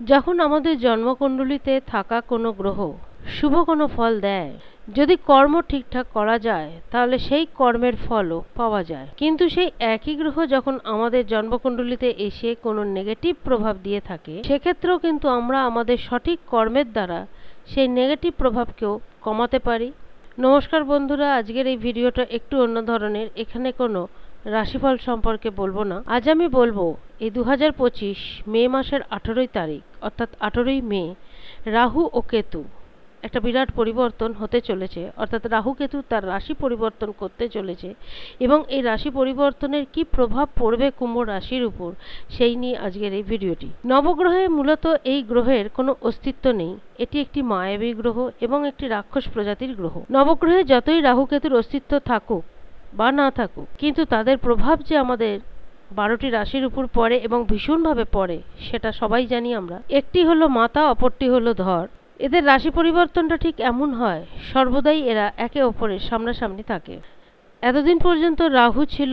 যখন আমাদের জন্মকুণ্ডলিতে থাকা কোনো গ্রহ শুভ কোনো ফল দেয়, যদি কর্ম ঠিকঠাক করা যায় তাহলে সেই কর্মের ফলও পাওয়া যায়। কিন্তু সেই একই গ্রহ যখন আমাদের জন্মকুণ্ডলিতে এসে কোনো নেগেটিভ প্রভাব দিয়ে থাকে, সেক্ষেত্রেও কিন্তু আমরা আমাদের সঠিক কর্মের দ্বারা সেই নেগেটিভ প্রভাবকেও কমাতে পারি। নমস্কার বন্ধুরা, আজকের এই ভিডিওটা একটু অন্য ধরনের। এখানে কোনো রাশিফল সম্পর্কে বলবো না। আজ আমি বলবো এই 2025 মে মাসের 18 তারিখ অর্থাৎ 18 মে রাহু ও কেতু একটা বিরাট পরিবর্তন হতে চলেছে, অর্থাৎ রাহু কেতু তার রাশি পরিবর্তন করতে চলেছে এবং এই রাশি পরিবর্তনের কি প্রভাব পড়বে কুম্ভ রাশির উপর, সেই নিয়ে আজকের এই ভিডিওটি। নবগ্রহে মূলত এই গ্রহের কোনো অস্তিত্ব নেই। এটি একটি মায়াবী গ্রহ এবং একটি রাক্ষস প্রজাতির গ্রহ। নবগ্রহে যতই রাহু কেতুর অস্তিত্ব থাকুক বা না থাকুক, কিন্তু তাদের প্রভাব যে আমাদের 12টি রাশির উপর পড়ে এবং ভীষণভাবে পড়ে সেটা সবাই জানি আমরা। একটি হলো মাতা, অপরটি হলো ধর। এদের রাশি পরিবর্তনটা ঠিক এমন হয়, সর্বদাই এরা একে অপরের সামনাসামনি থাকে। এতদিন পর্যন্ত রাহু ছিল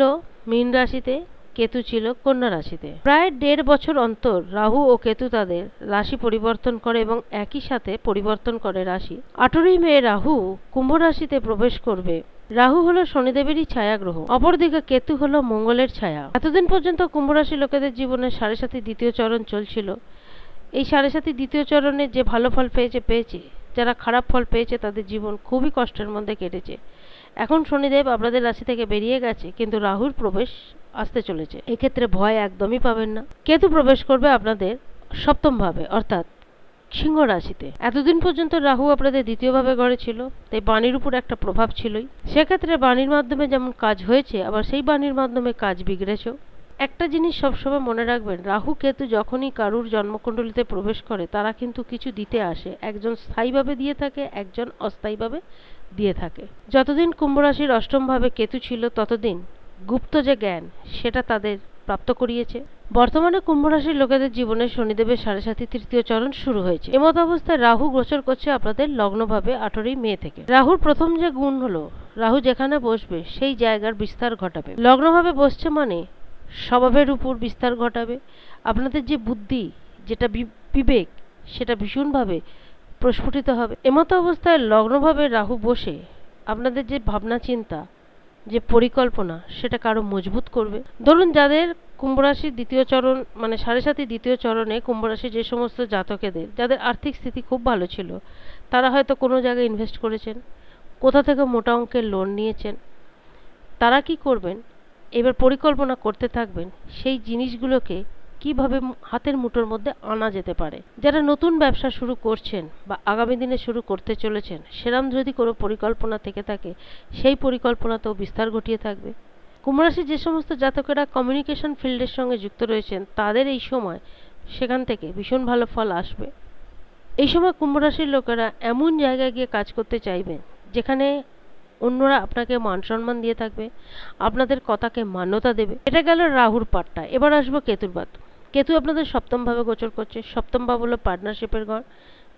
মীন রাশিতে, কেতু ছিল কন্যা রাশিতে। প্রায় 1.5 বছর অন্তর রাহু ও কেতু তাদের রাশি পরিবর্তন করে এবং একই সাথে পরিবর্তন করে রাশি। 18 মে রাহু কুম্ভ রাশিতে প্রবেশ করবে। রাহু হলো শনিদেবেরই ছায়া গ্রহ, অপরদিকে কেতু হলো মঙ্গলের ছায়া। এতদিন পর্যন্ত কুম্ভ রাশি লোকেদের জীবনে 7.5 দ্বিতীয় চরণ চলছিল। এই 7.5 দ্বিতীয় চরণে যে ভালো ফল পেয়েছে, যারা খারাপ ফল পেয়েছে তাদের জীবন খুবই কষ্টের মধ্যে কেটেছে। এখন শনিদেব আপনাদের রাশি থেকে বেরিয়ে গেছে, কিন্তু রাহুর প্রবেশ আসতে চলেছে। এক্ষেত্রে ভয় একদমই পাবেন না। কেতু প্রবেশ করবে আপনাদের সপ্তম ভাবে অর্থাৎ সিংহ রাশিতে। এতদিন পর্যন্ত রাহু আপনাদের দ্বিতীয়ভাবে ঘরে ছিল, তাই বাণীর উপর একটা প্রভাব ছিলই। সেক্ষেত্রে বাণীর মাধ্যমে যেমন কাজ হয়েছে, আবার সেই বাণীর মাধ্যমে কাজ বিগড়েছেও। একটা জিনিস সবসময় মনে রাখবেন, রাহু কেতু যখনই কারুর জন্মকুণ্ডলিতে প্রবেশ করে তারা কিন্তু কিছু দিতে আসে। একজন স্থায়ীভাবে দিয়ে থাকে, একজন অস্থায়ীভাবে দিয়ে থাকে। যতদিন কুম্ভ রাশির অষ্টম ভাবে কেতু ছিল ততদিন গুপ্ত যে জ্ঞান সেটা তাদের প্রাপ্ত করিয়েছে। বর্তমানে কুম্ভ রাশির লোকেদের জীবনে শনিদেবের 7.5 তৃতীয় চরণ শুরু হয়েছে। এমত অবস্থায় রাহু গোচর করছে আপনাদের লগ্নভাবে 18 মে থেকে। রাহুর প্রথম যে গুণ হলো, রাহু যেখানে বসবে সেই জায়গার বিস্তার ঘটাবে। লগ্নভাবে বসছে মানে স্বভাবের উপর বিস্তার ঘটাবে। আপনাদের যে বুদ্ধি, যেটা বিবেক, সেটা ভীষণভাবে প্রস্ফুটিত হবে। এমতো অবস্থায় লগ্নভাবে রাহু বসে আপনাদের যে ভাবনা চিন্তা, যে পরিকল্পনা, সেটা আরো মজবুত করবে। ধরুন যাদের কুম্ভ রাশির দ্বিতীয় চরণ মানে 7.5 দ্বিতীয় চরণে কুম্ভ রাশির যে সমস্ত জাতকেদের যাদের আর্থিক স্থিতি খুব ভালো ছিল, তারা হয়তো কোনো জায়গায় ইনভেস্ট করেছেন, কোথা থেকে মোটা অঙ্কের লোন নিয়েছেন। তারা কি করবেন, এবার পরিকল্পনা করতে থাকবেন সেই জিনিসগুলোকে কিভাবে হাতের মুঠোর মধ্যে আনা যেতে পারে। যারা নতুন ব্যবসা শুরু করছেন বা আগামী দিনে শুরু করতে চলেছেন, সেরকম যদি কোনো পরিকল্পনা থেকে থাকে, সেই পরিকল্পনাতেও বিস্তার ঘটিয়ে থাকবে। কুম্ভ রাশির যে সমস্ত জাতকেরা কমিউনিকেশন ফিল্ডের সঙ্গে যুক্ত রয়েছেন, তাদের এই সময় সেখান থেকে ভীষণ ভালো ফল আসবে। এই সময় কুম্ভ রাশির লোকেরা এমন জায়গায় গিয়ে কাজ করতে চাইবেন যেখানে অন্যরা আপনাকে মান সম্মান দিয়ে থাকবে, আপনাদের কথাকে মান্যতা দেবে। এটা গেল রাহুর পাটটা। এবার আসবো কেতুর পাট। কেতু আপনাদের সপ্তম ভাবে গোচর করছে। সপ্তম ভাব হলো পার্টনারশিপের ঘর,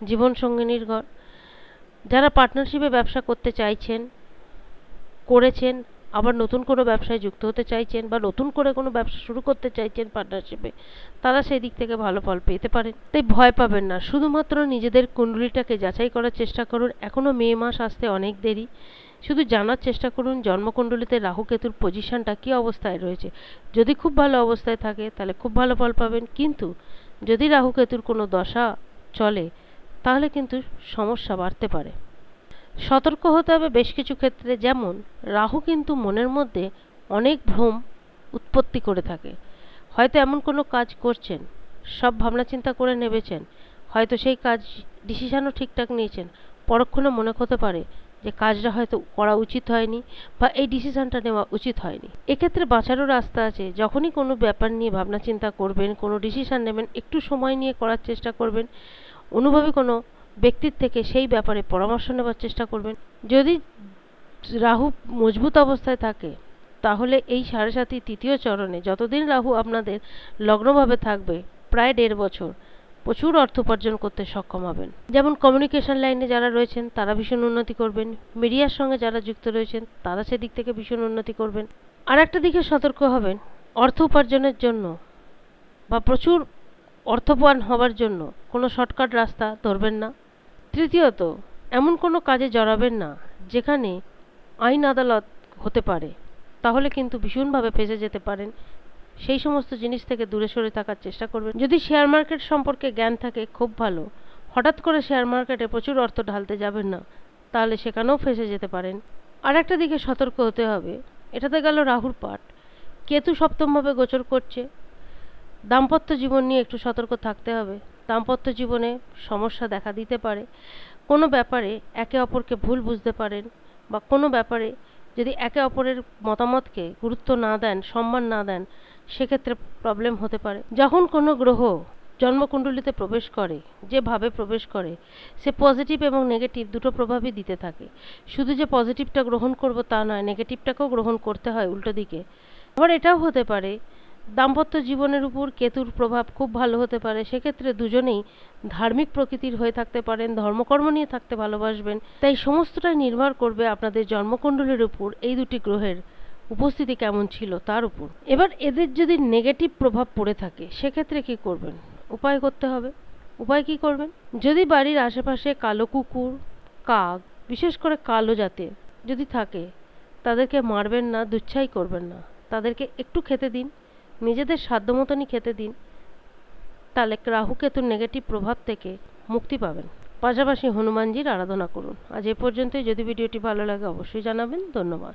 জীবন সঙ্গিনীর ঘর। যারা পার্টনারশিপে ব্যবসা করতে চাইছেন, করেছেন, আবার নতুন কোনো ব্যবসায় যুক্ত হতে চাইছেন বা নতুন করে কোনো ব্যবসা শুরু করতে চাইছেন পার্টনারশিপে, তারা সেই দিক থেকে ভালো ফল পেতে পারেন। তাই ভয় পাবেন না, শুধুমাত্র নিজেদের কুণ্ডলিটাকে যাচাই করার চেষ্টা করুন। এখনো মে মাস আসতে অনেক দেরি। শুধু জানার চেষ্টা করুন জন্মকুণ্ডলিতে রাহু কেতুর পজিশনটা কী অবস্থায় রয়েছে। যদি খুব ভালো অবস্থায় থাকে তাহলে খুব ভালো ফল পাবেন, কিন্তু যদি রাহু কেতুর কোনো দশা চলে তাহলে কিন্তু সমস্যা বাড়তে পারে। সতর্ক হতে হবে বেশ কিছু ক্ষেত্রে। যেমন রাহু কিন্তু মনের মধ্যে অনেক ভ্রম উৎপত্তি করে থাকে। হয়তো এমন কোনো কাজ করছেন, সব ভাবনা চিন্তা করে নেবেছেন, হয়তো সেই কাজ ডিসিশনও ঠিকঠাক নিয়েছেন, পরক্ষণে মনে হতে পারে যে কাজটা হয়তো করা উচিত হয়নি বা এই ডিসিশনটা নেওয়া উচিত হয়নি। এক্ষেত্রে বাঁচারও রাস্তা আছে। যখনই কোনো ব্যাপার নিয়ে ভাবনা চিন্তা করবেন, কোনো ডিসিশন নেবেন, একটু সময় নিয়ে করার চেষ্টা করবেন। অনুভবী কোনো ব্যক্তির থেকে সেই ব্যাপারে পরামর্শ নেবার চেষ্টা করবেন। যদি রাহু মজবুত অবস্থায় থাকে তাহলে এই 7.5 তৃতীয় চরণে যতদিন রাহু আপনাদের লগ্নভাবে থাকবে, প্রায় 1.5 বছর, প্রচুর অর্থ উপার্জন করতে সক্ষম হবেন। যেমন কমিউনিকেশন লাইনে যারা রয়েছেন তারা ভীষণ উন্নতি করবেন, মিডিয়ার সঙ্গে যারা যুক্ত রয়েছেন তারা সেদিক থেকে ভীষণ উন্নতি করবেন। আর একটা দিকে সতর্ক হবেন, অর্থ উপার্জনের জন্য বা প্রচুর অর্থবান হবার জন্য কোনো শর্টকাট রাস্তা ধরবেন না। তৃতীয়ত, এমন কোনো কাজে জড়াবেন না যেখানে আইন আদালত হতে পারে, তাহলে কিন্তু ভীষণভাবে ফেঁসে যেতে পারেন। সেই সমস্ত জিনিস থেকে দূরে সরে থাকার চেষ্টা করবেন। যদি শেয়ার মার্কেট সম্পর্কে জ্ঞান থাকে খুব ভালো, হঠাৎ করে শেয়ার মার্কেটে প্রচুর অর্থ ঢালতে যাবেন না, তাহলে সেখানেও ফেঁসে যেতে পারেন। আর একটা দিকে সতর্ক হতে হবে, এটাতে গেল রাহুর পাঠ। কেতু সপ্তমভাবে গোচর করছে। দাম্পত্য জীবন নিয়ে একটু সতর্ক থাকতে হবে। দাম্পত্য জীবনে সমস্যা দেখা দিতে পারে। কোনো ব্যাপারে একে অপরকে ভুল বুঝতে পারেন, বা কোনো ব্যাপারে যদি একে অপরের মতামতকে গুরুত্ব না দেন, সম্মান না দেন, সেক্ষেত্রে প্রবলেম হতে পারে। যখন কোনো গ্রহ জন্মকুণ্ডলিতে প্রবেশ করে, যেভাবে প্রবেশ করে, সে পজিটিভ এবং নেগেটিভ দুটো প্রভাবই দিতে থাকে। শুধু যে পজিটিভটা গ্রহণ করব তা নয়, নেগেটিভটাকেও গ্রহণ করতে হয় উল্টো দিকে। আবার এটাও হতে পারে দাম্পত্য জীবনের উপর কেতুর প্রভাব খুব ভালো হতে পারে, সেক্ষেত্রে দুজনেই ধার্মিক প্রকৃতির হয়ে থাকতে পারেন, ধর্মকর্ম নিয়ে থাকতে ভালোবাসবেন। তাই সমস্তটাই নির্ভর করবে আপনাদের জন্মকুণ্ডলীর উপর এই দুটি গ্রহের উপস্থিতি কেমন ছিল তার উপর। এবার এদের যদি নেগেটিভ প্রভাব পড়ে থাকে সেক্ষেত্রে কি করবেন? উপায় করতে হবে। উপায় কি করবেন? যদি বাড়ির আশেপাশে কালো কুকুর, কাক, বিশেষ করে কালো জাতের যদি থাকে, তাদেরকে মারবেন না, দুচ্ছাই করবেন না, তাদেরকে একটু খেতে দিন, নিজেদের সাধ্য মতনই খেতে দিন, তাহলে রাহু কেতুর নেগেটিভ প্রভাব থেকে মুক্তি পাবেন। পাশাপাশি হনুমানজির আরাধনা করুন। আজ এ পর্যন্তই। যদি ভিডিওটি ভালো লাগে অবশ্যই জানাবেন। ধন্যবাদ।